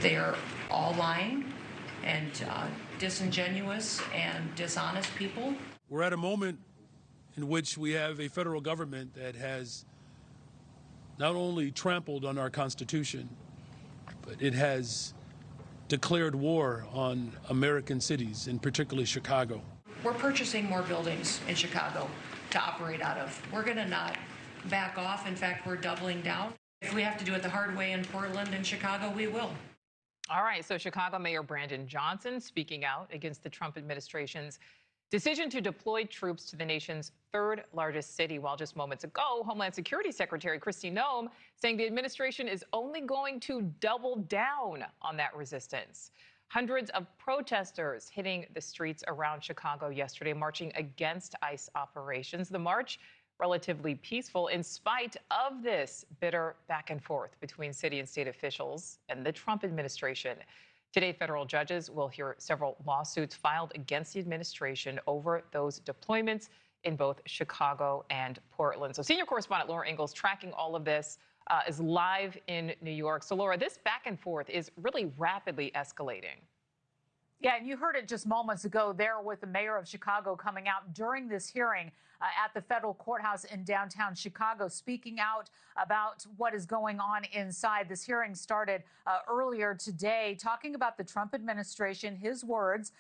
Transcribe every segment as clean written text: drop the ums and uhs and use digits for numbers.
They're all lying and disingenuous and dishonest people. We're at a moment in which we have a federal government that has not only trampled on our Constitution, but it has declared war on American cities, and particularly Chicago. We're purchasing more buildings in Chicago to operate out of. We're going to not back off. In fact, we're doubling down. If we have to do it the hard way in Portland and Chicago, we will. All right, so Chicago Mayor Brandon Johnson speaking out against the Trump administration's decision to deploy troops to the nation's third largest city, while just moments ago, Homeland Security Secretary Kristi Noem saying the administration is only going to double down on that resistance. Hundreds of protesters hitting the streets around Chicago yesterday, marching against ICE operations. The march relatively peaceful in spite of this bitter back and forth between city and state officials and the Trump administration. Today, federal judges will hear several lawsuits filed against the administration over those deployments in both Chicago and Portland. So senior correspondent Laura Ingle is tracking all of this, is live in New York. So Laura, this back and forth is really rapidly escalating. Yeah, and you heard it just moments ago there with the mayor of Chicago coming out during this hearing at the federal courthouse in downtown Chicago, speaking out about what is going on inside. This hearing started earlier today, talking about the Trump administration, his words,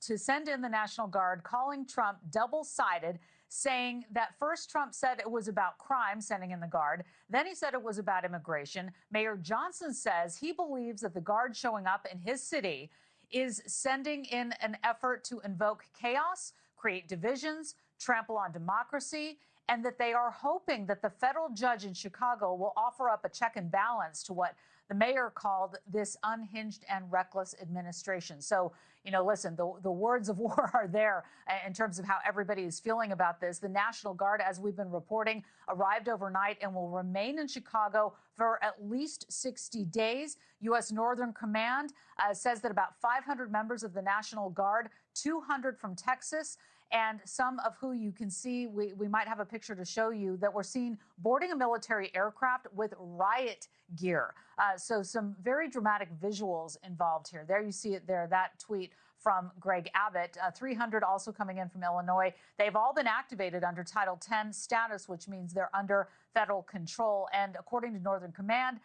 to send in the National Guard, calling Trump double-sided, saying that first Trump said it was about crime, sending in the Guard. Then he said it was about immigration. Mayor Johnson says he believes that the Guard showing up in his city is sending in an effort to invoke chaos, create divisions, trample on democracy, and that they are hoping that the federal judge in Chicago will offer up a check and balance to what the mayor called this unhinged and reckless administration. So, you know, listen, the words of war are there in terms of how everybody is feeling about this. The National Guard, as we've been reporting, arrived overnight and will remain in Chicago for at least 60 days. U.S. Northern Command says that about 500 members of the National Guard, 200 from Texas, and some of who you can see, we might have a picture to show you, that we're seen boarding a military aircraft with riot gear. So some very dramatic visuals involved here. There you see it there, that tweet from Greg Abbott. 300 also coming in from Illinois. They've all been activated under Title 10 status, which means they're under federal control. And according to Northern Command,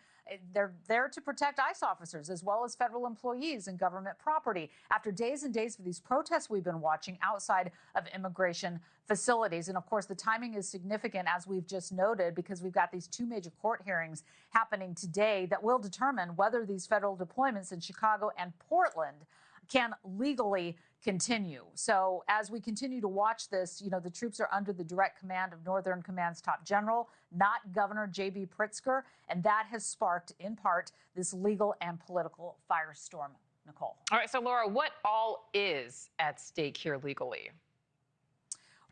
they're there to protect ICE officers as well as federal employees and government property after days and days of these protests we've been watching outside of immigration facilities. And of course, the timing is significant, as we've just noted, because we've got these two major court hearings happening today that will determine whether these federal deployments in Chicago and Portland can legally continue. So as we continue to watch this, you know, the troops are under the direct command of Northern Command's top general, not Governor J.B. Pritzker, and that has sparked, in part, this legal and political firestorm. Nichole. All right, so Laura, what all is at stake here legally?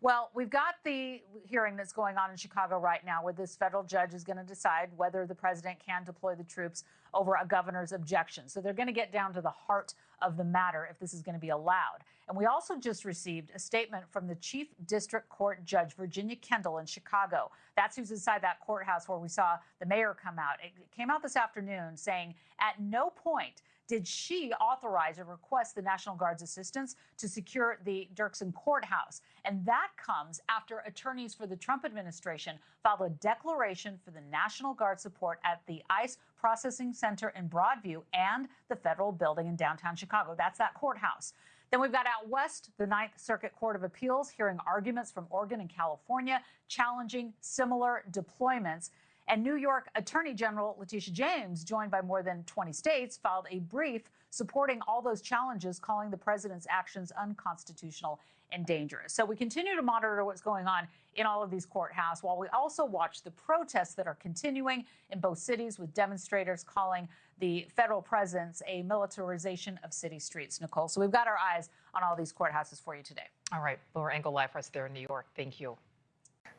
Well, we've got the hearing that's going on in Chicago right now, where this federal judge is going to decide whether the president can deploy the troops over a governor's objection. So they're going to get down to the heart of the matter if this is going to be allowed. And we also just received a statement from the Chief District Court Judge Virginia Kendall in Chicago. That's who's inside that courthouse where we saw the mayor come out. It came out this afternoon saying at no point did she authorize or request the National Guard's assistance to secure the Dirksen courthouse. And that comes after attorneys for the Trump administration filed a declaration for the National Guard support at the ICE Processing Center in Broadview and the federal building in downtown Chicago. That's that courthouse. Then we've got out west, the Ninth Circuit Court of Appeals hearing arguments from Oregon and California challenging similar deployments. And New York Attorney General Letitia James, joined by more than 20 states, filed a brief supporting all those challenges, calling the president's actions unconstitutional and dangerous. So we continue to monitor what's going on in all of these courthouses, while we also watch the protests that are continuing in both cities, with demonstrators calling the federal presence a militarization of city streets. Nichole, so we've got our eyes on all these courthouses for you today. All right, Laura Ingle live for us there in New York. Thank you.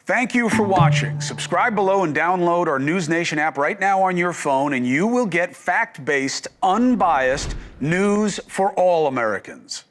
Thank you for watching. Subscribe below and download our NewsNation app right now on your phone, and you will get fact-based, unbiased news for all Americans.